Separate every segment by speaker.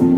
Speaker 1: Here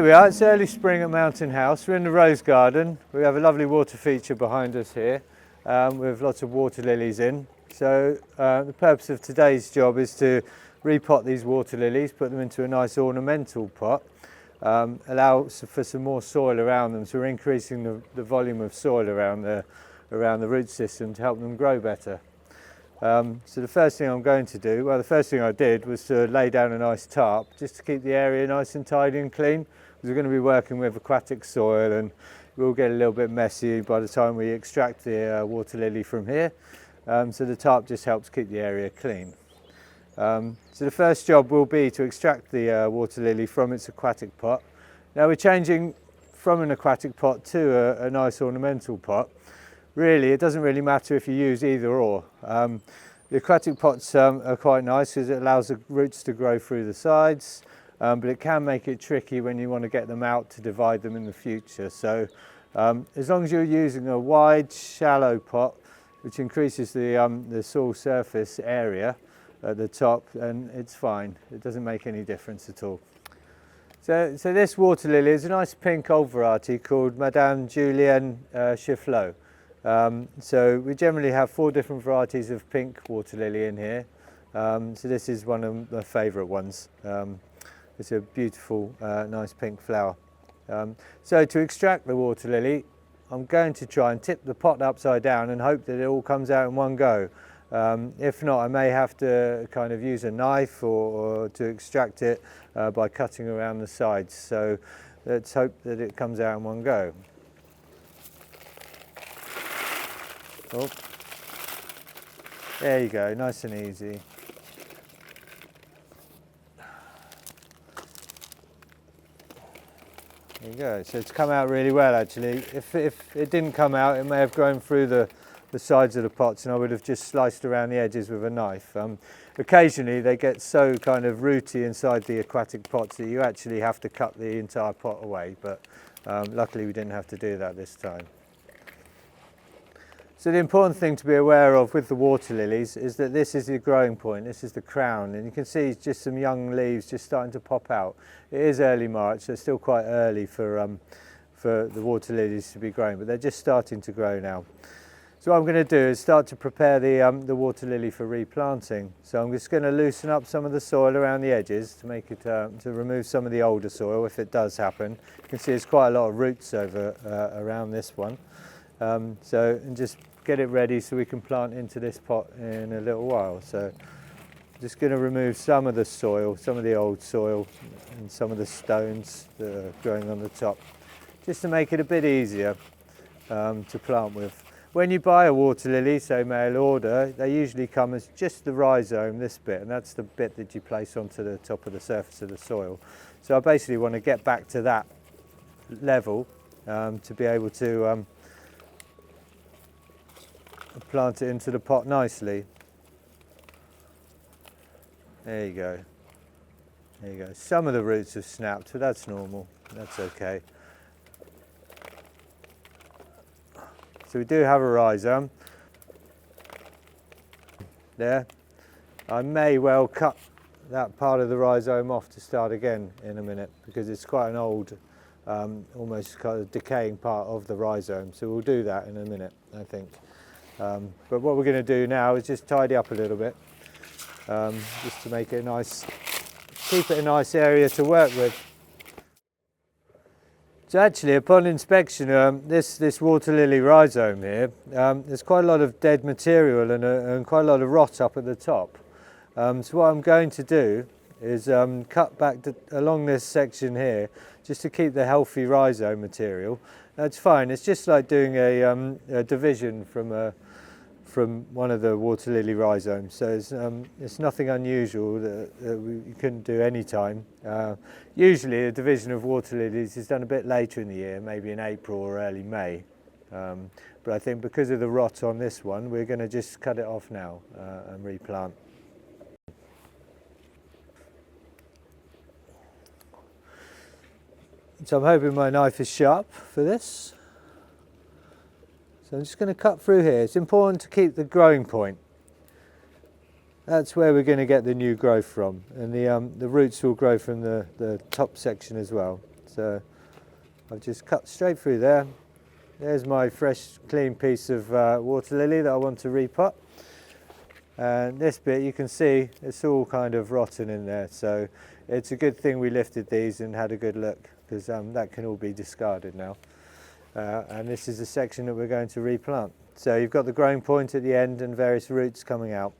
Speaker 1: we are, it's early spring at Mountain House. We're in the rose garden. We have a lovely water feature behind us here with lots of water lilies in. So the purpose of today's job is to repot these water lilies, put them into a nice ornamental pot, allow for some more soil around them. So we're increasing the volume of soil around the root system to help them grow better. So the first thing I'm going to do, well the first thing I did was to lay down a nice tarp just to keep the area nice and tidy and clean, because we're going to be working with aquatic soil and we'll get a little bit messy by the time we extract the water lily from here. So the tarp just helps keep the area clean. So the first job will be to extract the water lily from its aquatic pot. Now we're changing from an aquatic pot to a nice ornamental pot. Really, it doesn't really matter if you use either or. The aquatic pots are quite nice because it allows the roots to grow through the sides, but it can make it tricky when you want to get them out to divide them in the future. So as long as you're using a wide, shallow pot, which increases the soil surface area at the top, then it's fine. It doesn't make any difference at all. So this water lily is a nice pink old variety called Madame Julienne Chiflot. So we generally have 4 different varieties of pink water lily in here. So this is one of my favourite ones. It's a beautiful, nice pink flower. So to extract the water lily, I'm going to try and tip the pot upside down and hope that it all comes out in one go. If not, I may have to kind of use a knife or to extract it by cutting around the sides. So let's hope that it comes out in one go. Oh, there you go, nice and easy. There you go, so it's come out really well actually. If it didn't come out, it may have grown through the sides of the pots and I would have just sliced around the edges with a knife. Occasionally they get so kind of rooty inside the aquatic pots that you actually have to cut the entire pot away, but luckily we didn't have to do that this time. So the important thing to be aware of with the water lilies is that this is the growing point, this is the crown, and you can see just some young leaves just starting to pop out. It is early March, so it's still quite early for the water lilies to be growing, but they're just starting to grow now. So what I'm going to do is start to prepare the water lily for replanting. So I'm just going to loosen up some of the soil around the edges to make it to remove some of the older soil if it does happen. You can see there's quite a lot of roots over around this one. And just get it ready so we can plant into this pot in a little while. So just going to remove some of the soil, some of the old soil and some of the stones that are growing on the top, just to make it a bit easier to plant with. When you buy a water lily, say mail order, they usually come as just the rhizome, this bit, and that's the bit that you place onto the top of the surface of the soil. So I basically want to get back to that level to be able to plant it into the pot nicely. There you go. There you go. Some of the roots have snapped, but that's normal. That's okay. So we do have a rhizome. There. I may well cut that part of the rhizome off to start again in a minute because it's quite an old, almost kind of decaying part of the rhizome. So we'll do that in a minute, I think. But what we're going to do now is just tidy up a little bit, just to make it a nice, keep it a nice area to work with. So actually, upon inspection, this water lily rhizome here, there's quite a lot of dead material and quite a lot of rot up at the top. So what I'm going to do is cut back along this section here, just to keep the healthy rhizome material. That's fine. It's just like doing a division from one of the water lily rhizomes. So it's nothing unusual that you couldn't do any time. Usually a division of water lilies is done a bit later in the year, maybe in April or early May. But I think because of the rot on this one, we're going to just cut it off now and replant. So I'm hoping my knife is sharp for this. So I'm just going to cut through here. It's important to keep the growing point. That's where we're going to get the new growth from, and the roots will grow from the top section as well. So I've just cut straight through there. There's my fresh clean piece of water lily that I want to repot. And this bit, you can see it's all kind of rotten in there, so it's a good thing we lifted these and had a good look, because that can all be discarded now. And this is the section that we're going to replant. So you've got the growing point at the end and various roots coming out.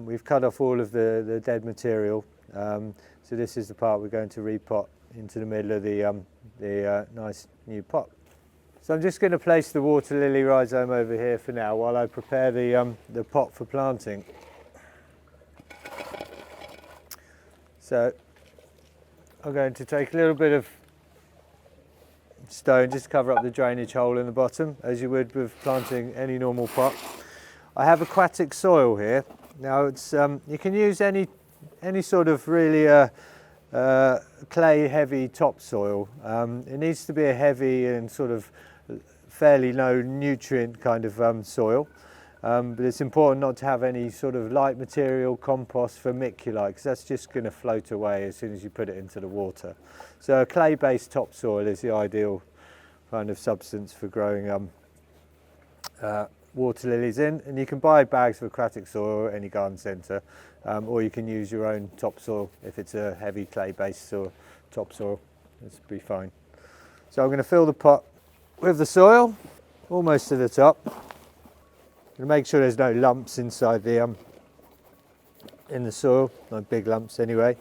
Speaker 1: We've cut off all of the dead material, so this is the part we're going to repot into the middle of the nice new pot. So I'm just going to place the water lily rhizome over here for now while I prepare the pot for planting. So I'm going to take a little bit of stone, just cover up the drainage hole in the bottom, as you would with planting any normal pot. I have aquatic soil here. Now it's you can use any sort of really clay heavy topsoil. It needs to be a heavy and sort of fairly low nutrient kind of soil, but it's important not to have any sort of light material, compost, vermiculite, because that's just going to float away as soon as you put it into the water. So a clay-based topsoil is the ideal kind of substance for growing water lilies in, and you can buy bags of aquatic soil at any garden centre, or you can use your own topsoil if it's a heavy clay-based topsoil. This will be fine. So I'm going to fill the pot with the soil almost to the top. I'm going to make sure there's no lumps inside in the soil, no big lumps anyway.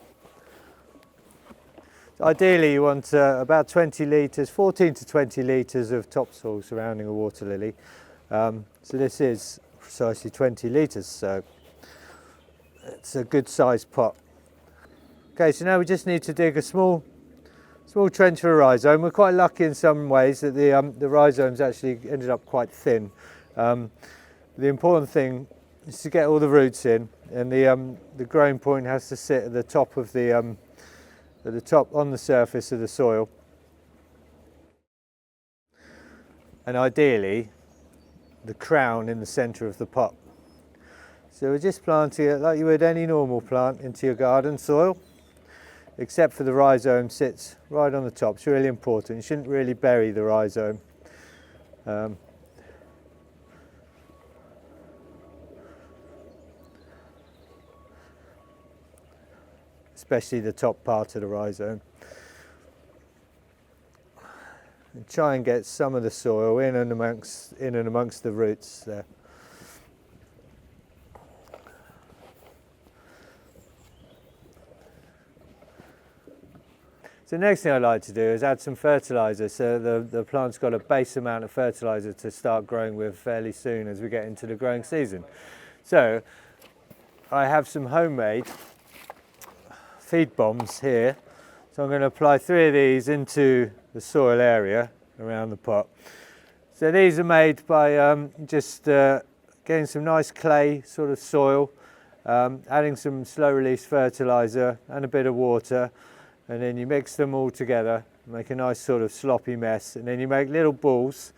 Speaker 1: So ideally you want about 20 litres, 14 to 20 litres of topsoil surrounding a water lily. So this is precisely 20 litres, so it's a good sized pot. Okay, so now we just need to dig a small trench for a rhizome. We're quite lucky in some ways that the rhizomes actually ended up quite thin. The important thing is to get all the roots in, and the growing point has to sit at the top of at the top on the surface of the soil. And ideally, the crown in the centre of the pot. So we're just planting it like you would any normal plant into your garden soil, except for the rhizome sits right on the top. It's really important. You shouldn't really bury the rhizome. Especially the top part of the rhizome. And try and get some of the soil in and amongst the roots there. So the next thing I'd like to do is add some fertilizer, so the plant's got a base amount of fertilizer to start growing with fairly soon as we get into the growing season. So I have some homemade feed bombs here. So I'm going to apply 3 of these into the soil area around the pot. So these are made by just getting some nice clay sort of soil, adding some slow release fertilizer and a bit of water, and then you mix them all together, make a nice sort of sloppy mess, and then you make little balls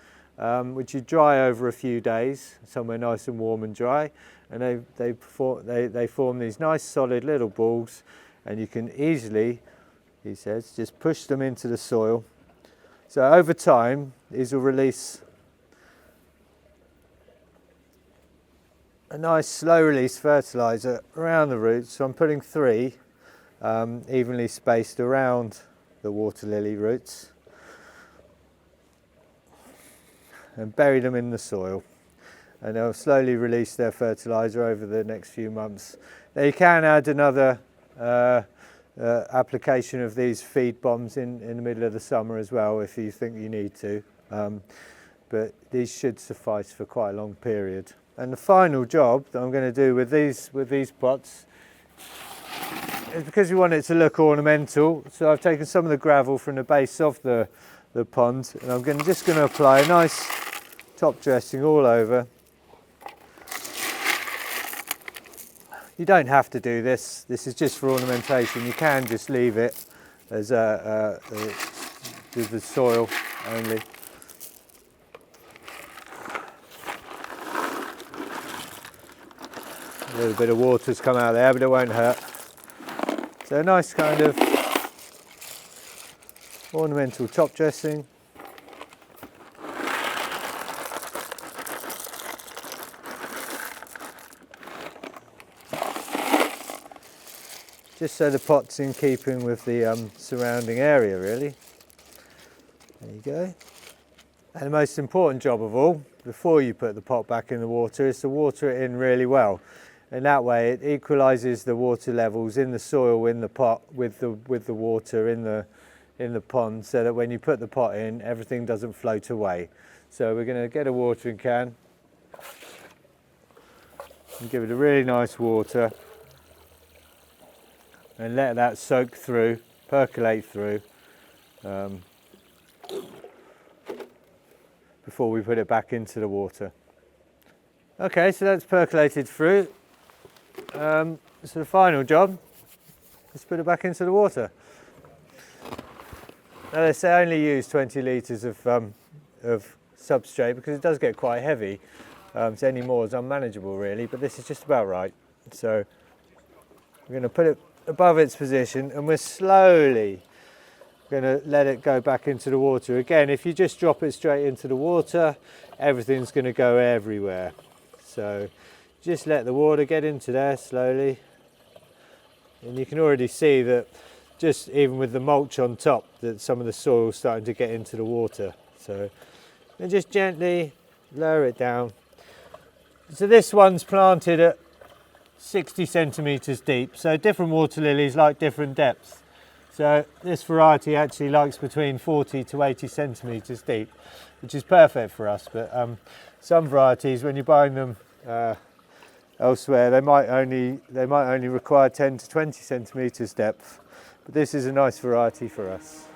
Speaker 1: which you dry over a few days, somewhere nice and warm and dry, and they form these nice solid little balls, and you can easily, he says, just push them into the soil. So over time, these will release a nice slow release fertilizer around the roots. So I'm putting 3 evenly spaced around the water lily roots and bury them in the soil, and they'll slowly release their fertilizer over the next few months. Now you can add another application of these feed bombs in the middle of the summer as well if you think you need to, but these should suffice for quite a long period. And the final job that I'm going to do with these pots is, because we want it to look ornamental, so I've taken some of the gravel from the base of the pond, and I'm just going to apply a nice top dressing all over. You don't have to do this. This is just for ornamentation. You can just leave it as with the soil only. A little bit of water's come out there, but it won't hurt. So a nice kind of ornamental top dressing. Just so the pot's in keeping with the surrounding area, really. There you go. And the most important job of all, before you put the pot back in the water, is to water it in really well. And that way it equalises the water levels in the soil in the pot with the water in the pond, so that when you put the pot in, everything doesn't float away. So we're going to get a watering can and give it a really nice water and let that soak through, percolate through, before we put it back into the water. Okay, so that's percolated through. So the final job is put it back into the water. Now they say only use 20 litres of substrate because it does get quite heavy. So any more is unmanageable really, but this is just about right. So we're going to put it above its position and we're slowly going to let it go back into the water. Again, if you just drop it straight into the water, everything's going to go everywhere. So just let the water get into there slowly. And you can already see that just even with the mulch on top, that some of the soil is starting to get into the water. So and just gently lower it down. So this one's planted at 60 centimetres deep. So different water lilies like different depths. So this variety actually likes between 40 to 80 centimetres deep, which is perfect for us. But some varieties, when you're buying them elsewhere, they might only require 10 to 20 centimetres depth. But this is a nice variety for us.